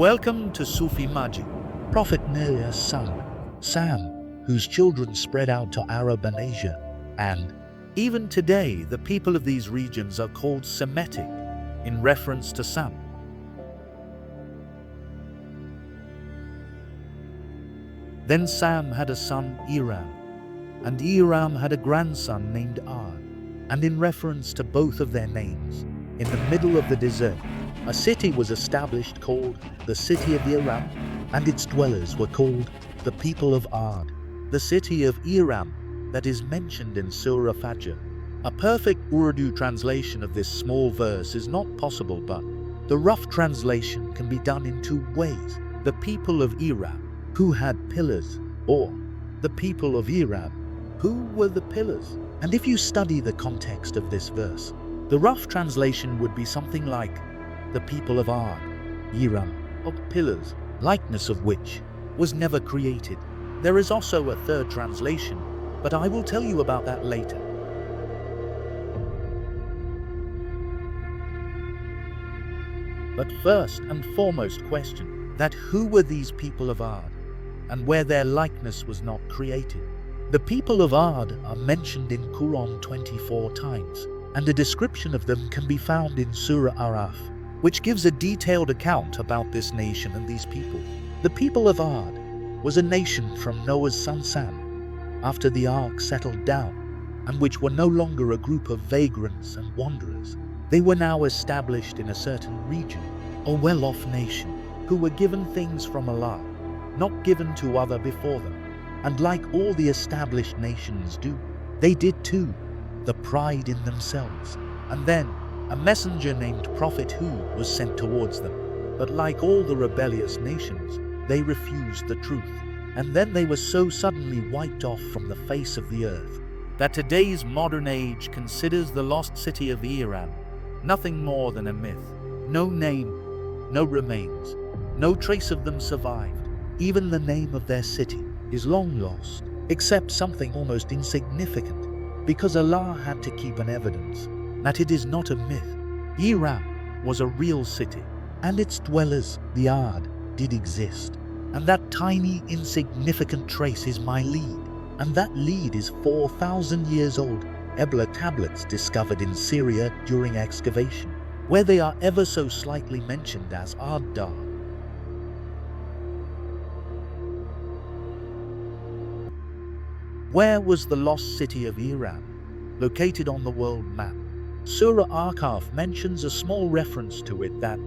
Welcome to Sufi Magic. Prophet Noah's son, Sam, whose children spread out to Arab and Asia, and Even today, the people of these regions are called Semitic in reference to Sam. Then Sam had a son, Iram, and Iram had a grandson named Ar, and in reference to both of their names, in the middle of the desert, a city was established called the city of Iram, and its dwellers were called the people of Ard. The city of Iram that is mentioned in Surah Fajr. A perfect Urdu translation of this small verse is not possible, but the rough translation can be done in two ways. The people of Iram, who had pillars, or the people of Iram, who were the pillars. And if you study the context of this verse, the rough translation would be something like the people of Ard, Iram, of pillars, likeness of which was never created. There is also a third translation, but I will tell you about that later. But first and foremost question that who were these people of Ard, and where their likeness was not created? The people of Ard are mentioned in Quran 24 times, and a description of them can be found in Surah Araf, which gives a detailed account about this nation and these people. The people of Ard was a nation from Noah's son Sam, after the ark settled down, and which were no longer a group of vagrants and wanderers. They were now established in a certain region, a well-off nation, who were given things from Allah, not given to other before them. And like all the established nations do, they did too, the pride in themselves. And then a messenger named Prophet Hud was sent towards them. But like all the rebellious nations, they refused the truth. And then they were so suddenly wiped off from the face of the earth that today's modern age considers the lost city of Iran nothing more than a myth. No name, no remains, no trace of them survived. Even the name of their city is long lost, except something almost insignificant, because Allah had to keep an evidence that it is not a myth. Iram was a real city, and its dwellers, the Ard, did exist. And that tiny, insignificant trace is my lead, and that lead is 4,000 years old Ebla tablets discovered in Syria during excavation, where they are ever so slightly mentioned as Ard-Dar. Where was the lost city of Iram, located on the world map? Surah Archaeological mentions a small reference to it that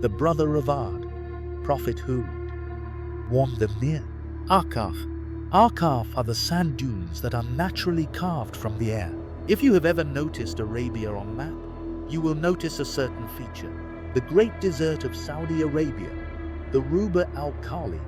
the brother of Ard, Prophet Hud, warned them near. Archaeological are the sand dunes that are naturally carved from the air. If you have ever noticed Arabia on map, you will notice a certain feature. The great desert of Saudi Arabia, the Ruba al-Khali,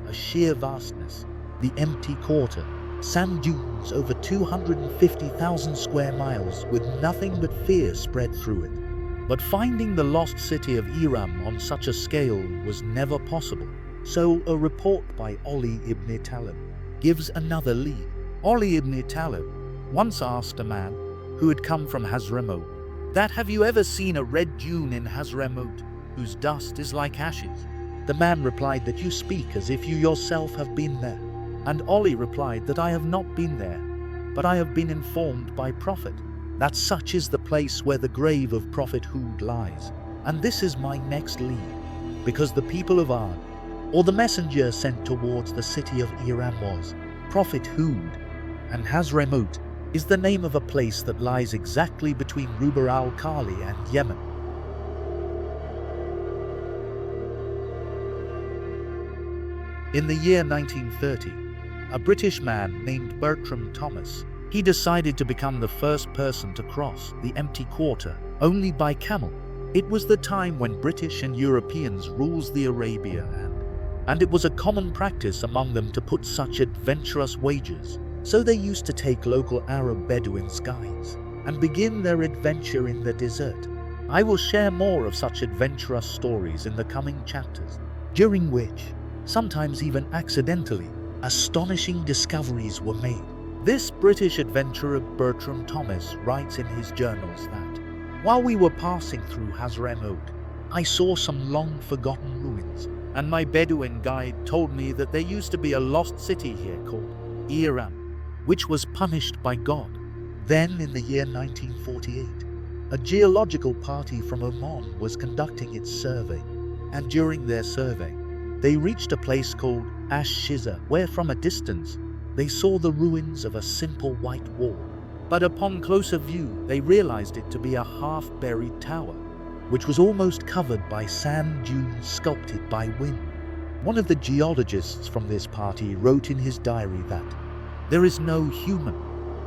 a sheer vastness, the empty quarter, sand dunes over 250,000 square miles with nothing but fear spread through it. But finding the lost city of Iram on such a scale was never possible. So a report by Ali ibn Talib gives another lead. Ali ibn Talib once asked a man who had come from Hazramaut that, "Have you ever seen a red dune in Hazramaut whose dust is like ashes?" The man replied that, "You speak as if you yourself have been there." And Ali replied that, "I have not been there, but I have been informed by Prophet that such is the place where the grave of Prophet Hud lies. And this is my next lead, because the people of Ard, or the messenger sent towards the city of Iram was Prophet Hud, and Hazramaut is the name of a place that lies exactly between Ruba al-Khali and Yemen." In the year 1930, a British man named Bertram Thomas, he decided to become the first person to cross the empty quarter only by camel. It was the time when British and Europeans ruled the Arabia, and it was a common practice among them to put such adventurous wagers. So they used to take local Arab Bedouins guides and begin their adventure in the desert. I will share more of such adventurous stories in the coming chapters, during which, sometimes even accidentally, astonishing discoveries were made. This British adventurer Bertram Thomas writes in his journals that, "While we were passing through Hazramaut, I saw some long-forgotten ruins and my Bedouin guide told me that there used to be a lost city here called Iram, which was punished by God. Then, in the year 1948, a geological party from Oman was conducting its survey, and during their survey, they reached a place called Ash-Shiza, where from a distance, they saw the ruins of a simple white wall. But upon closer view, they realized it to be a half-buried tower, which was almost covered by sand dunes sculpted by wind. One of the geologists from this party wrote in his diary that there is no human,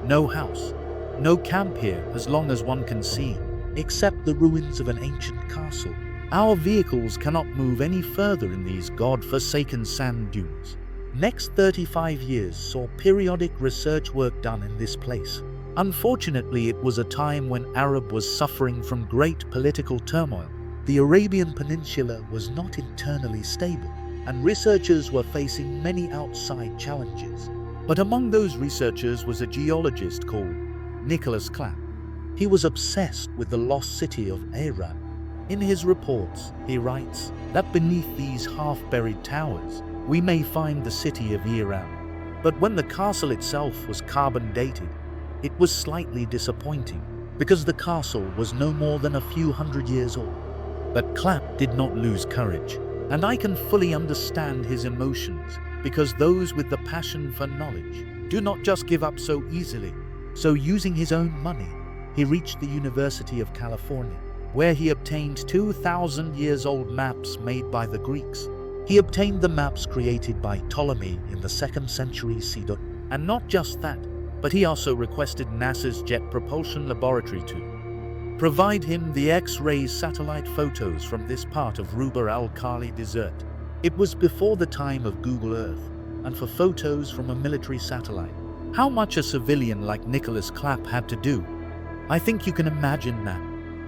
no house, no camp here as long as one can see, except the ruins of an ancient castle. Our vehicles cannot move any further in these god-forsaken sand dunes. Next 35 years saw periodic research work done in this place. Unfortunately, it was a time when Arab was suffering from great political turmoil. The Arabian Peninsula was not internally stable, and researchers were facing many outside challenges. But among those researchers was a geologist called Nicholas Clapp. He was obsessed with the lost city of Iram. In his reports, he writes that beneath these half-buried towers, we may find the city of Iram. But when the castle itself was carbon dated, it was slightly disappointing, because the castle was no more than a few hundred years old. But Clapp did not lose courage, and I can fully understand his emotions, because those with the passion for knowledge do not just give up so easily. So using his own money, he reached the University of California, where he obtained 2,000 years old maps made by the Greeks. He obtained the maps created by Ptolemy in the 2nd century CE. And not just that, but he also requested NASA's Jet Propulsion Laboratory to provide him the X-ray satellite photos from this part of Rub' al-Khali Desert. It was before the time of Google Earth, and for photos from a military satellite, how much a civilian like Nicholas Clapp had to do, I think you can imagine that.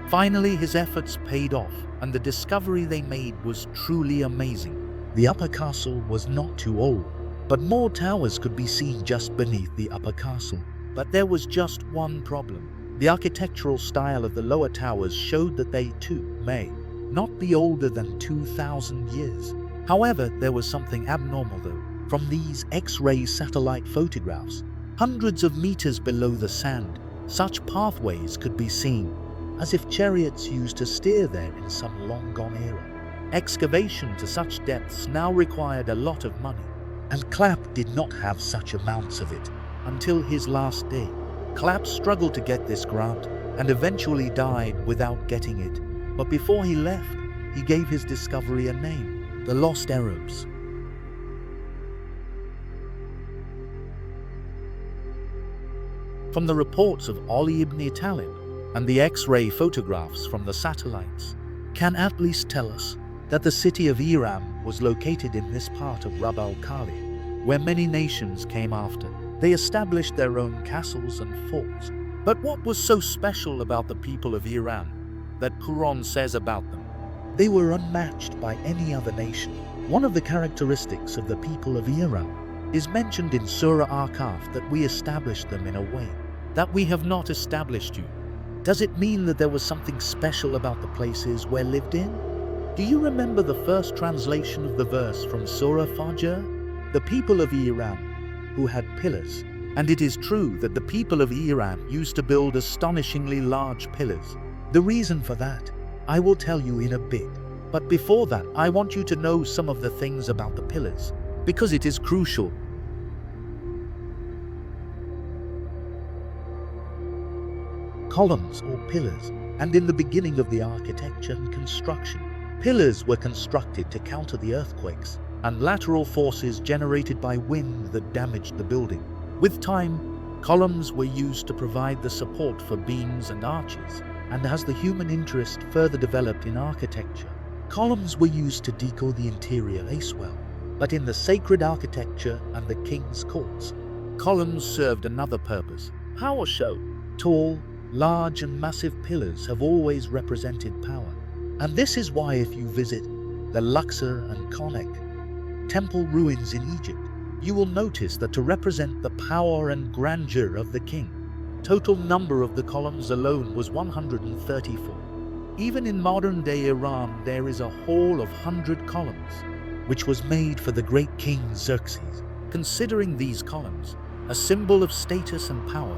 Finally, his efforts paid off, and the discovery they made was truly amazing. The upper castle was not too old, but more towers could be seen just beneath the upper castle. But there was just one problem. The architectural style of the lower towers showed that they too may not be older than 2,000 years. However, there was something abnormal though. From these X-ray satellite photographs, hundreds of meters below the sand, such pathways could be seen, as if chariots used to steer there in some long-gone era. Excavation to such depths now required a lot of money, and Clapp did not have such amounts of it. Until his last day, Clapp struggled to get this grant and eventually died without getting it. But before he left, he gave his discovery a name: the Lost Arabs. From the reports of Ali ibn Talib and the X-ray photographs from the satellites, can at least tell us that the city of Iram was located in this part of Rub' al-Khali, where many nations came after. They established their own castles and forts. But what was so special about the people of Iram that Quran says about them? They were unmatched by any other nation. One of the characteristics of the people of Iram is mentioned in Surah Al-Kahf, that we established them in a way that we have not established you. Does it mean that there was something special about the places we lived in? Do you remember the first translation of the verse from Surah Fajr? The people of Iram, who had pillars. And it is true that the people of Iram used to build astonishingly large pillars. The reason for that, I will tell you in a bit. But before that, I want you to know some of the things about the pillars, because it is crucial. Columns or pillars, and in the beginning of the architecture and construction, pillars were constructed to counter the earthquakes and lateral forces generated by wind that damaged the building. With time, columns were used to provide the support for beams and arches, and as the human interest further developed in architecture, columns were used to decoy the interior as well. But in the sacred architecture and the king's courts, columns served another purpose: power show. Tall, large and massive pillars have always represented power. And this is why if you visit the Luxor and Karnak temple ruins in Egypt, you will notice that to represent the power and grandeur of the king, total number of the columns alone was 134. Even in modern-day Iran, there is a hall of 100 columns. which was made for the great king Xerxes. Considering these columns a symbol of status and power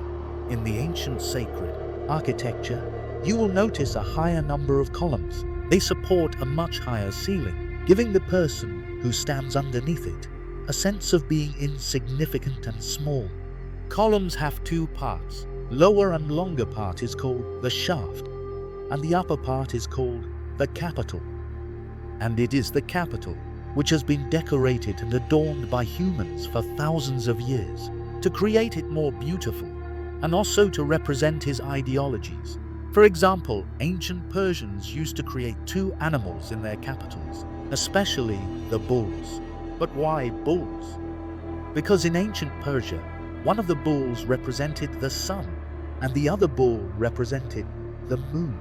in the ancient sacred architecture, you will notice a higher number of columns. They support a much higher ceiling, giving the person who stands underneath it a sense of being insignificant and small. Columns have two parts. Lower and longer part is called the shaft, and the upper part is called the capital. And it is the capital which has been decorated and adorned by humans for thousands of years to create it more beautiful and also to represent his ideologies. For example, ancient Persians used to create two animals in their capitals, especially the bulls. But why bulls? Because in ancient Persia, one of the bulls represented the sun and the other bull represented the moon.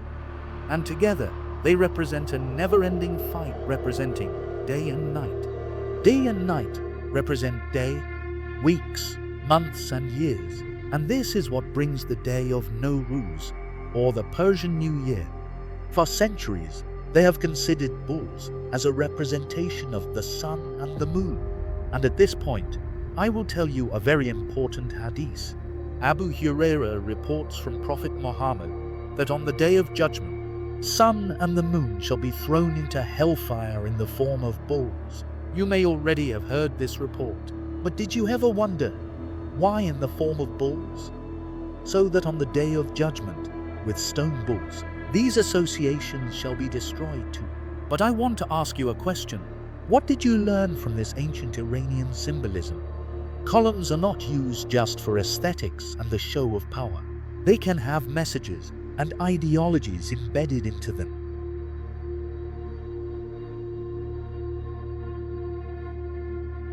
And together, they represent a never-ending fight representing day and night. Day and night represent day, weeks, months and years. And this is what brings the day of Nowruz, or the Persian New Year. For centuries, they have considered bulls as a representation of the sun and the moon. And at this point, I will tell you a very important hadith. Abu Huraira reports from Prophet Muhammad that on the day of judgment, sun and the moon shall be thrown into hellfire in the form of bulls. You may already have heard this report, but did you ever wonder why in the form of bulls? So that on the day of judgment, with stone bulls, these associations shall be destroyed too. But I want to ask you a question. What did you learn from this ancient Iranian symbolism? Columns are not used just for aesthetics and the show of power. They can have messages and ideologies embedded into them.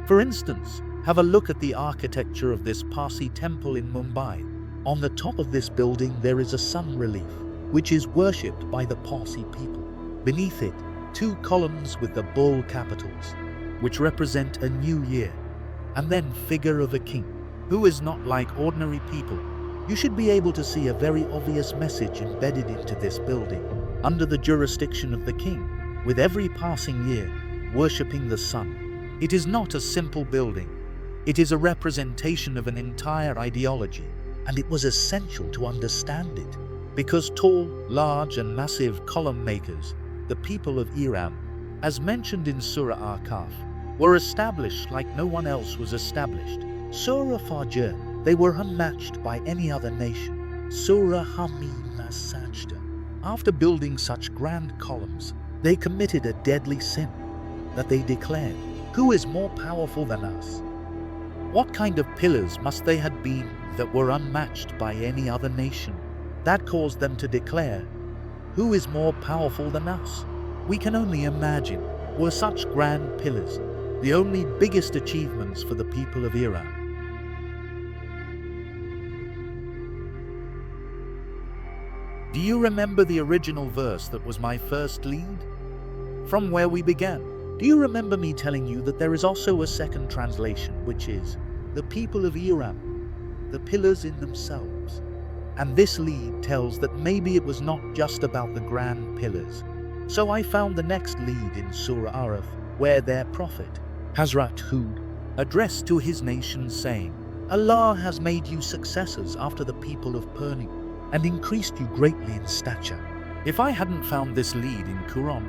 For instance, have a look at the architecture of this Parsi temple in Mumbai. On the top of this building there is a sun relief, which is worshipped by the Parsi people. Beneath it, two columns with the bull capitals, which represent a new year, and then figure of a king, who is not like ordinary people. You should be able to see a very obvious message embedded into this building, under the jurisdiction of the king, with every passing year, worshipping the sun. It is not a simple building. It is a representation of an entire ideology, and it was essential to understand it, because tall, large and massive column makers, the people of Iram, as mentioned in Surah Al-Kahf, were established like no one else was established. Surah Fajr, they were unmatched by any other nation. Surah Hamim Sajda. After building such grand columns, they committed a deadly sin, that they declared, "Who is more powerful than us?" What kind of pillars must they have been that were unmatched by any other nation? That caused them to declare, "Who is more powerful than us?" We can only imagine, were such grand pillars the only biggest achievements for the people of Iran. Do you remember the original verse that was my first lead? From where we began. Do you remember me telling you that there is also a second translation, which is, the people of Iram, the pillars in themselves? And this lead tells that maybe it was not just about the grand pillars. So I found the next lead in Surah Araf, where their prophet, Hazrat Hud, addressed to his nation saying, "Allah has made you successors after the people of Perni, and increased you greatly in stature." If I hadn't found this lead in Quran,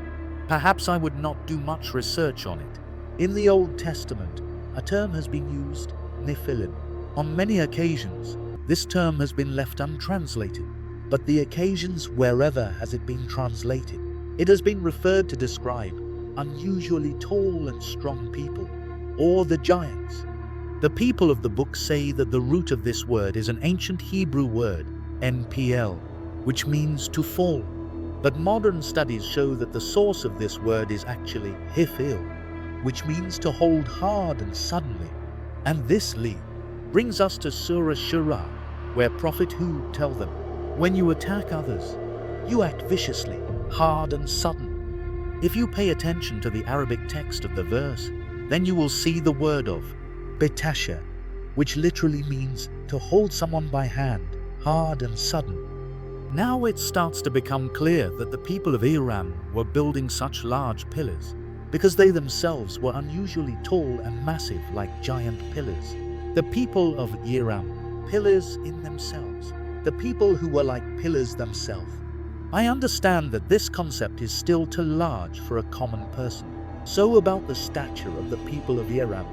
perhaps I would not do much research on it. In the Old Testament, a term has been used, Nephilim. On many occasions, this term has been left untranslated, but the occasions wherever has it been translated, it has been referred to describe unusually tall and strong people, or the giants. The people of the book say that the root of this word is an ancient Hebrew word, NPL, which means to fall. But modern studies show that the source of this word is actually hifil, which means to hold hard and suddenly. And this lead brings us to Surah Shura, where Prophet Hud tells them, "When you attack others, you act viciously, hard and sudden." If you pay attention to the Arabic text of the verse, then you will see the word of betasha, which literally means to hold someone by hand, hard and sudden. Now it starts to become clear that the people of Iram were building such large pillars because they themselves were unusually tall and massive like giant pillars. The people of Iram, pillars in themselves. The people who were like pillars themselves. I understand that this concept is still too large for a common person. So about the stature of the people of Iram.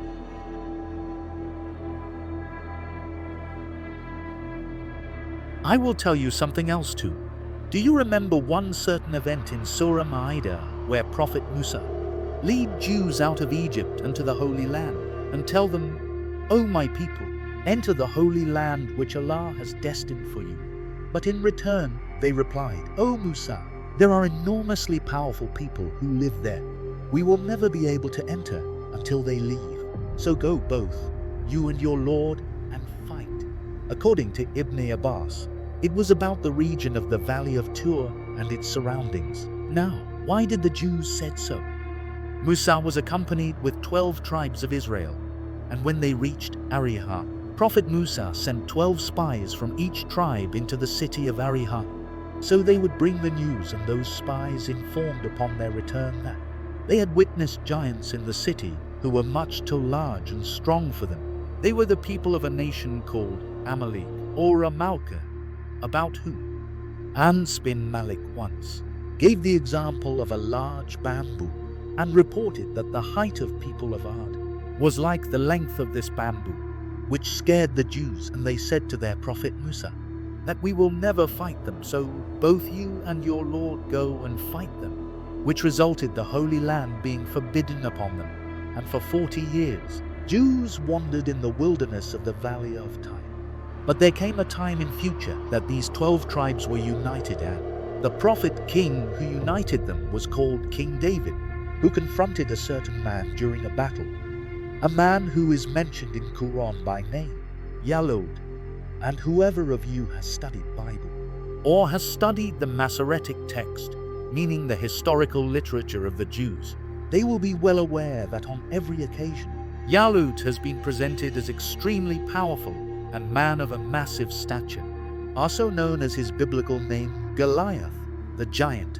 I will tell you something else too. Do you remember one certain event in Surah Ma'idah where Prophet Musa lead Jews out of Egypt into the Holy Land and tell them, "O my people, enter the Holy Land which Allah has destined for you." But in return, they replied, "O Musa, there are enormously powerful people who live there. We will never be able to enter until they leave. So go both, you and your Lord, and fight." According to Ibn Abbas, it was about the region of the Valley of Tur and its surroundings. Now, why did the Jews said so? Musa was accompanied with 12 tribes of Israel, and when they reached Arihah, Prophet Musa sent 12 spies from each tribe into the city of Arihah, so they would bring the news, and those spies informed upon their return that they had witnessed giants in the city who were much too large and strong for them. They were the people of a nation called Amalek or Amalka, about whom Anas bin Malik once gave the example of a large bamboo and reported that the height of people of Ad was like the length of this bamboo, which scared the Jews, and they said to their prophet Musa that we will never fight them, so both you and your Lord go and fight them, which resulted the Holy Land being forbidden upon them. And for 40 years, Jews wandered in the wilderness of the Valley of Time. But there came a time in future that these 12 tribes were united, and the prophet king who united them was called King David, who confronted a certain man during a battle, a man who is mentioned in Quran by name, Yalod. And whoever of you has studied Bible, or has studied the Masoretic text, meaning the historical literature of the Jews, they will be well aware that on every occasion, Yalud has been presented as extremely powerful and man of a massive stature, also known as his biblical name Goliath, the giant.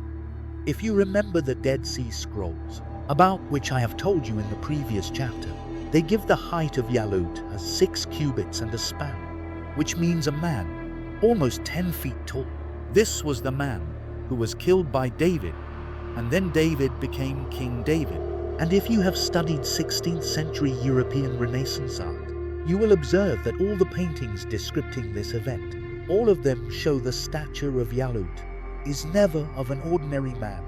If you remember the Dead Sea Scrolls, about which I have told you in the previous chapter, they give the height of Yalud as 6 cubits and a span, which means a man almost 10 feet tall. This was the man who was killed by David, and then David became King David. And if you have studied 16th century European Renaissance art, you will observe that all the paintings describing this event, all of them show the stature of Yalud is never of an ordinary man.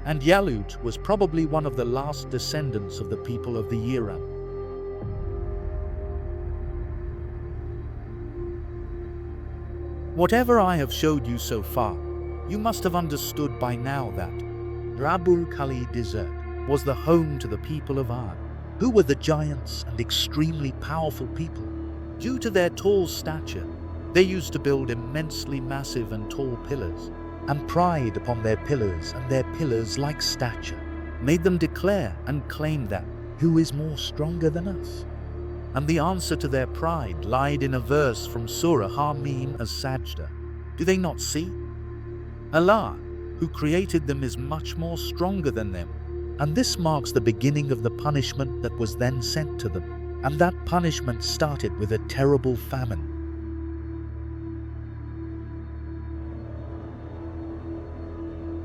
And Yalud was probably one of the last descendants of the people of the Iram. Whatever I have showed you so far, you must have understood by now that Rabul Khali Desert was the home to the people of Ad, who were the giants and extremely powerful people. Due to their tall stature, they used to build immensely massive and tall pillars, and pride upon their pillars, and their pillars like stature made them declare and claim that, "Who is more stronger than us?" And the answer to their pride lied in a verse from Surah Hamim as-Sajda. Do they not see? Allah, who created them, is much more stronger than them. And this marks the beginning of the punishment that was then sent to them. And that punishment started with a terrible famine.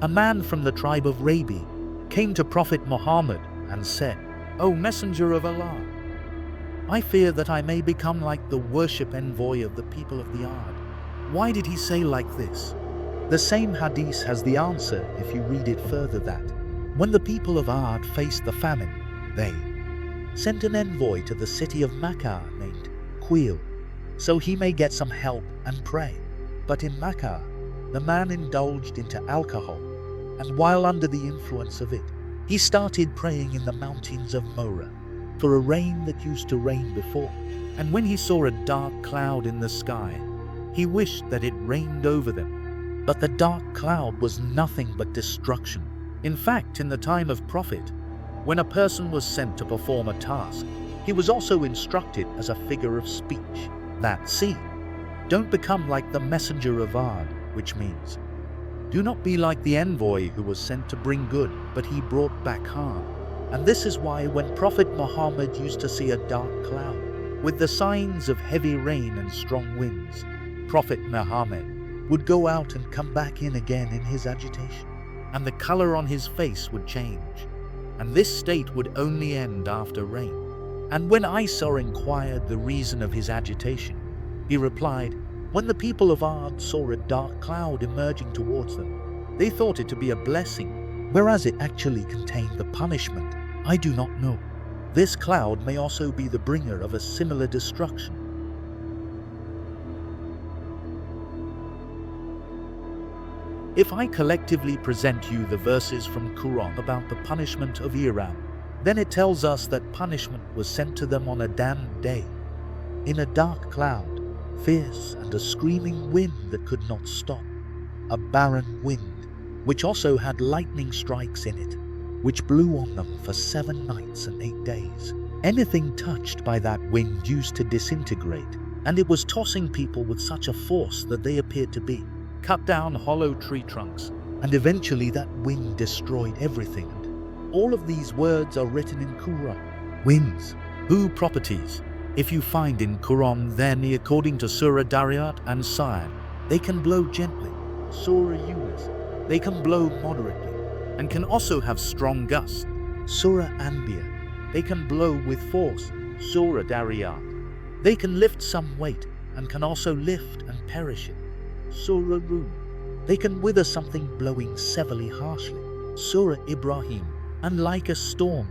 A man from the tribe of Rabi came to Prophet Muhammad and said, "O Messenger of Allah, I fear that I may become like the worship envoy of the people of the Ad." Why did he say like this? The same hadith has the answer if you read it further, that when the people of Ad faced the famine, they sent an envoy to the city of Makkah named Queel, so he may get some help and pray. But in Makkah, the man indulged into alcohol, and while under the influence of it, he started praying in the mountains of Mora for a rain that used to rain before. And when he saw a dark cloud in the sky, he wished that it rained over them. But the dark cloud was nothing but destruction. In fact, in the time of Prophet, when a person was sent to perform a task, he was also instructed as a figure of speech that, "See, don't become like the messenger of Ad," which means, do not be like the envoy who was sent to bring good, but he brought back harm. And this is why when Prophet Muhammad used to see a dark cloud with the signs of heavy rain and strong winds, Prophet Muhammad would go out and come back in again in his agitation, and the color on his face would change, and this state would only end after rain. And when Isa inquired the reason of his agitation, he replied, when the people of Ad saw a dark cloud emerging towards them, they thought it to be a blessing, whereas it actually contained the punishment. I do not know. This cloud may also be the bringer of a similar destruction. If I collectively present you the verses from Quran about the punishment of Iram, then it tells us that punishment was sent to them on a damned day, in a dark cloud, fierce and a screaming wind that could not stop, a barren wind, which also had lightning strikes in it, which blew on them for 7 nights and 8 days. Anything touched by that wind used to disintegrate, and it was tossing people with such a force that they appeared to be cut down hollow tree trunks, and eventually that wind destroyed everything. And all of these words are written in Quran. Winds, who properties? If you find in Quran, then according to Surah Dariyat and Sa'ad, they can blow gently. Surah Yunus, they can blow moderately, and can also have strong gusts. Surah Anbiya, they can blow with force. Surah Dariyat, they can lift some weight and can also lift and perish it. Surah Rum, they can wither something blowing severely harshly. Surah Ibrahim, and like a storm.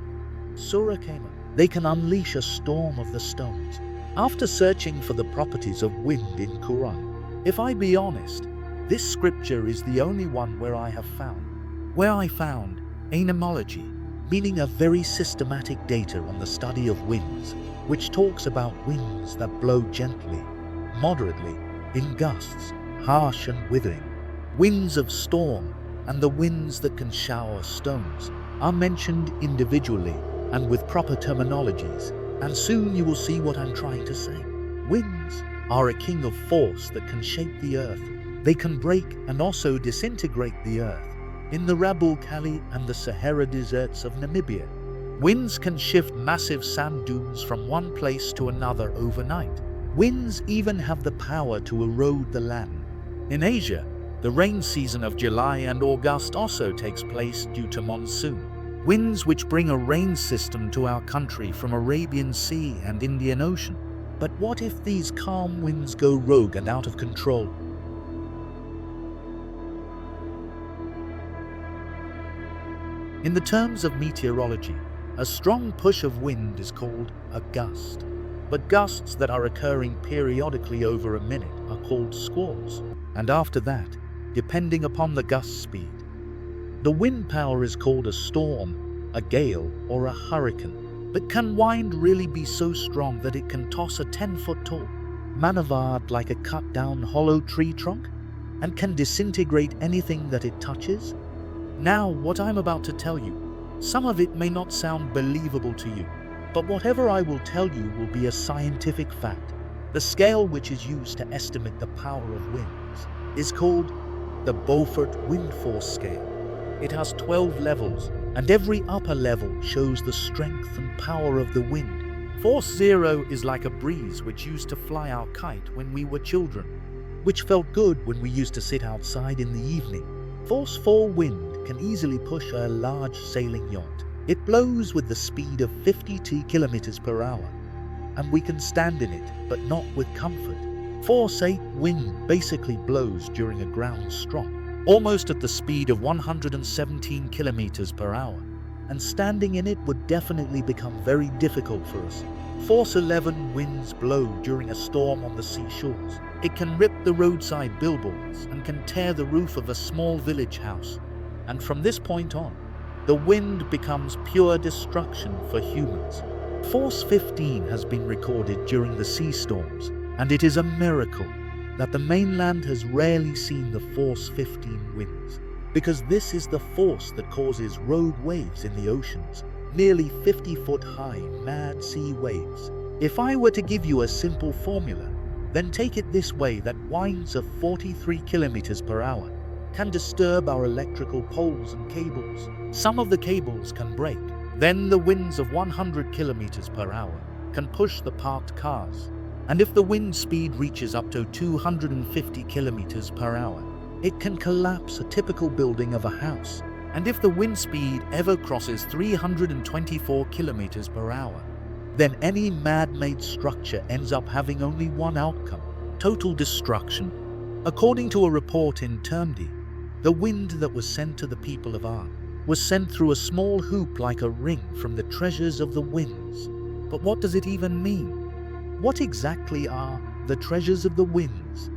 Surah Qamar, they can unleash a storm of the stones. After searching for the properties of wind in Quran, if I be honest, this scripture is the only one where I found anemology, meaning a very systematic data on the study of winds, which talks about winds that blow gently, moderately, in gusts, harsh and withering. Winds of storm and the winds that can shower stones are mentioned individually and with proper terminologies, and soon you will see what I'm trying to say. Winds are a king of force that can shape the earth. They can break and also disintegrate the earth. In the Rabu Kali and the Sahara deserts of Namibia, winds can shift massive sand dunes from one place to another overnight. Winds even have the power to erode the land. In Asia, the rain season of July and August also takes place due to monsoon. Winds which bring a rain system to our country from Arabian Sea and Indian Ocean. But what if these calm winds go rogue and out of control? In the terms of meteorology, a strong push of wind is called a gust. But gusts that are occurring periodically over a minute are called squalls. And after that, depending upon the gust speed, the wind power is called a storm, a gale, or a hurricane. But can wind really be so strong that it can toss a 10-foot tall manavard like a cut-down hollow tree trunk, and can disintegrate anything that it touches? Now, what I'm about to tell you, some of it may not sound believable to you, but whatever I will tell you will be a scientific fact. The scale which is used to estimate the power of winds is called the Beaufort wind force scale. It has 12 levels, and every upper level shows the strength and power of the wind. Force 0 is like a breeze which used to fly our kite when we were children, which felt good when we used to sit outside in the evening. Force 4 wind can easily push a large sailing yacht. It blows with the speed of 52 kilometers per hour, and we can stand in it, but not with comfort. Force 8 wind basically blows during a groundstroke, almost at the speed of 117 kilometers per hour, and standing in it would definitely become very difficult for us. Force 11 winds blow during a storm on the seashores. It can rip the roadside billboards and can tear the roof of a small village house, and from this point on, the wind becomes pure destruction for humans. Force 15 has been recorded during the sea storms, and it is a miracle that the mainland has rarely seen the Force 15 winds, because this is the force that causes rogue waves in the oceans, nearly 50-foot high mad sea waves. If I were to give you a simple formula, then take it this way: that winds of 43 kilometers per hour can disturb our electrical poles and cables. Some of the cables can break. Then the winds of 100 kilometers per hour can push the parked cars. And if the wind speed reaches up to 250 kilometers per hour, it can collapse a typical building of a house. And if the wind speed ever crosses 324 kilometers per hour, then any man-made structure ends up having only one outcome: total destruction. According to a report in Termdi, the wind that was sent to the people of Ar was sent through a small hoop like a ring from the treasures of the winds. But what does it even mean? What exactly are the treasures of the winds?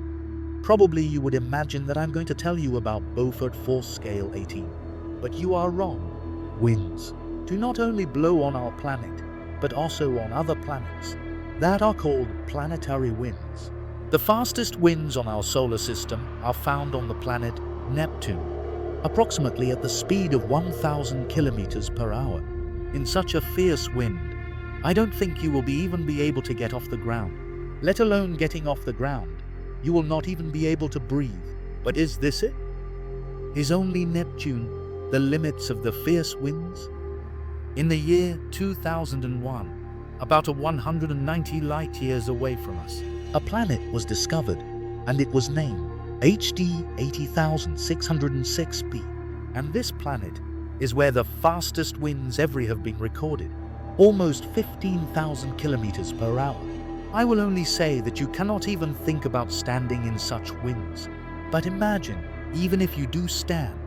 Probably you would imagine that I'm going to tell you about Beaufort force scale 18. But you are wrong. Winds do not only blow on our planet, but also on other planets that are called planetary winds. The fastest winds on our solar system are found on the planet Neptune, approximately at the speed of 1,000 kilometers per hour. In such a fierce wind, I don't think you will even be able to get off the ground. Let alone getting off the ground, you will not even be able to breathe. But is this it? Is only Neptune the limits of the fierce winds? In the year 2001, about 190 light years away from us, a planet was discovered, and it was named HD 80606b. And this planet is where the fastest winds ever have been recorded, almost 15,000 kilometers per hour. I will only say that you cannot even think about standing in such winds. But imagine, even if you do stand,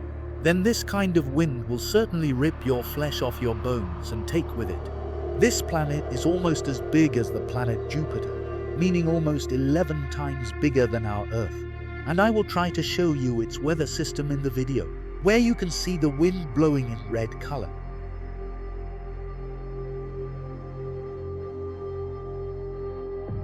then this kind of wind will certainly rip your flesh off your bones and take with it. This planet is almost as big as the planet Jupiter, meaning almost 11 times bigger than our Earth. And I will try to show you its weather system in the video, where you can see the wind blowing in red color.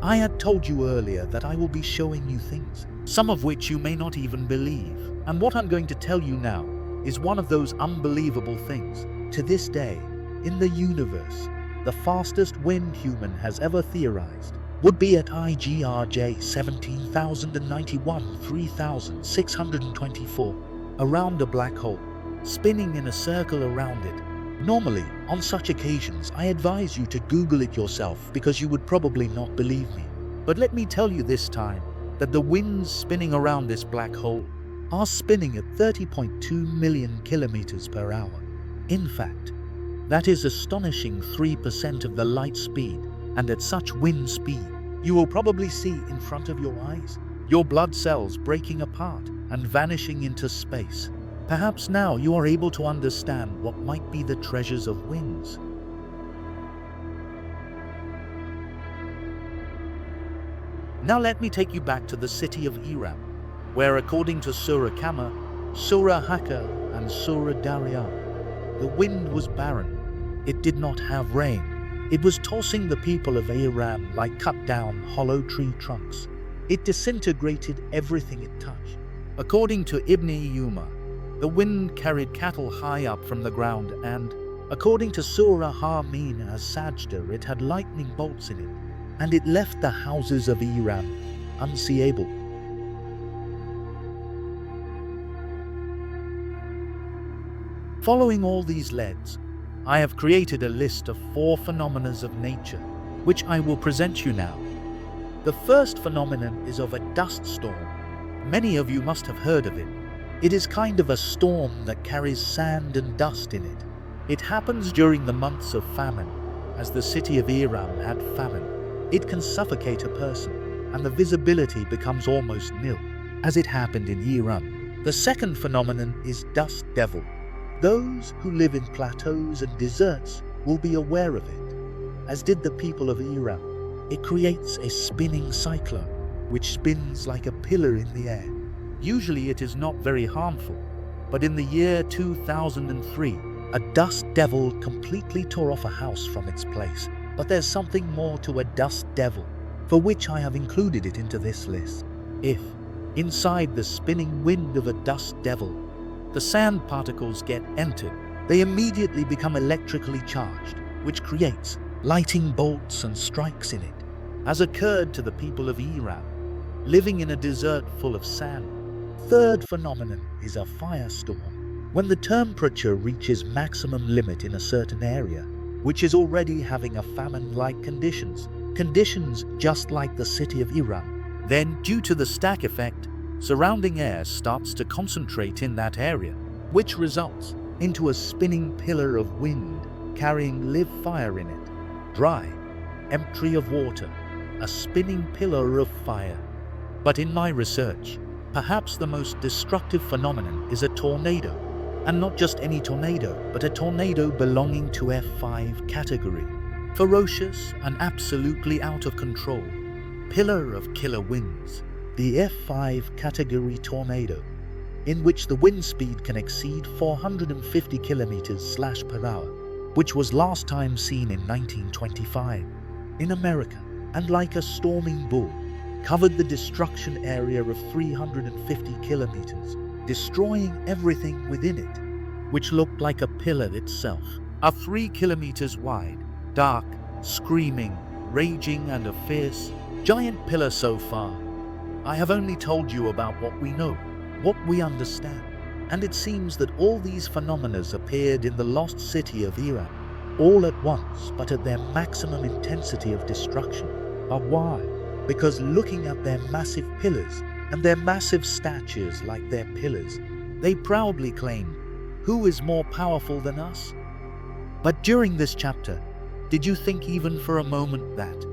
I had told you earlier that I will be showing you things, some of which you may not even believe. And what I'm going to tell you now is one of those unbelievable things. To this day, in the universe, the fastest wind human has ever theorized would be at IGRJ 17,091 3624, around a black hole, spinning in a circle around it. Normally, on such occasions, I advise you to Google it yourself because you would probably not believe me. But let me tell you this time that the winds spinning around this black hole are spinning at 30.2 million kilometers per hour. In fact, that is astonishing 3% of the light speed, and at such wind speed, you will probably see in front of your eyes your blood cells breaking apart and vanishing into space. Perhaps now you are able to understand what might be the treasures of winds. Now let me take you back to the city of Iram, where according to Surah Kama, Surah Haka, and Surah Daria, the wind was barren. It did not have rain. It was tossing the people of Iram like cut-down hollow tree trunks. It disintegrated everything it touched. According to Ibn Yuma, the wind carried cattle high up from the ground, and according to Surah Hameen as Sajda, it had lightning bolts in it, and it left the houses of Iram unseeable. Following all these leads, I have created a list of 4 phenomena of nature, which I will present you now. The first phenomenon is of a dust storm. Many of you must have heard of it. It is kind of a storm that carries sand and dust in it. It happens during the months of famine, as the city of Iram had famine. It can suffocate a person, and the visibility becomes almost nil, as it happened in Iram. The second phenomenon is dust devil. Those who live in plateaus and deserts will be aware of it, as did the people of Iram. It creates a spinning cyclone, which spins like a pillar in the air. Usually it is not very harmful, but in the year 2003, a dust devil completely tore off a house from its place. But there's something more to a dust devil, for which I have included it into this list. If, inside the spinning wind of a dust devil, the sand particles get entered, they immediately become electrically charged, which creates lightning bolts and strikes in it, as occurred to the people of Iram, living in a desert full of sand. Third phenomenon is a firestorm. When the temperature reaches maximum limit in a certain area, which is already having a famine-like conditions just like the city of Iram, then due to the stack effect, surrounding air starts to concentrate in that area, which results into a spinning pillar of wind carrying live fire in it, dry, empty of water, a spinning pillar of fire. But in my research, perhaps the most destructive phenomenon is a tornado, and not just any tornado, but a tornado belonging to F5 category. Ferocious and absolutely out of control, pillar of killer winds. The F5 category tornado, in which the wind speed can exceed 450 km/h, which was last time seen in 1925 in America, and like a storming bull, covered the destruction area of 350 kilometers, destroying everything within it, which looked like a pillar itself, a 3 kilometers wide, dark, screaming, raging, and a fierce, giant pillar. So far, I have only told you about what we know, what we understand, and it seems that all these phenomena appeared in the lost city of Iram, all at once but at their maximum intensity of destruction. But why? Because looking at their massive pillars and their massive statues like their pillars, they proudly claimed, "Who is more powerful than us?" But during this chapter, did you think even for a moment that,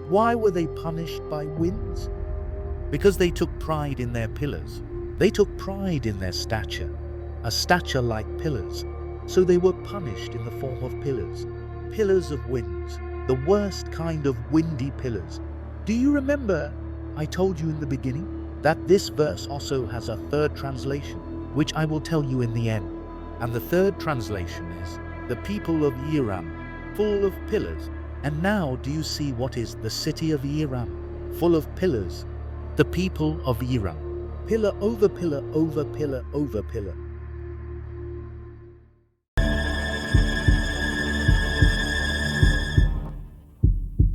why were they punished by winds? Because they took pride in their pillars. They took pride in their stature, a stature like pillars, so they were punished in the form of pillars. Pillars of winds, the worst kind of windy pillars. Do you remember I told you in the beginning that this verse also has a third translation, which I will tell you in the end. And the third translation is, the people of Iram, full of pillars. And now do you see what is the city of Iram, full of pillars? The people of Iram, pillar over pillar over pillar over pillar.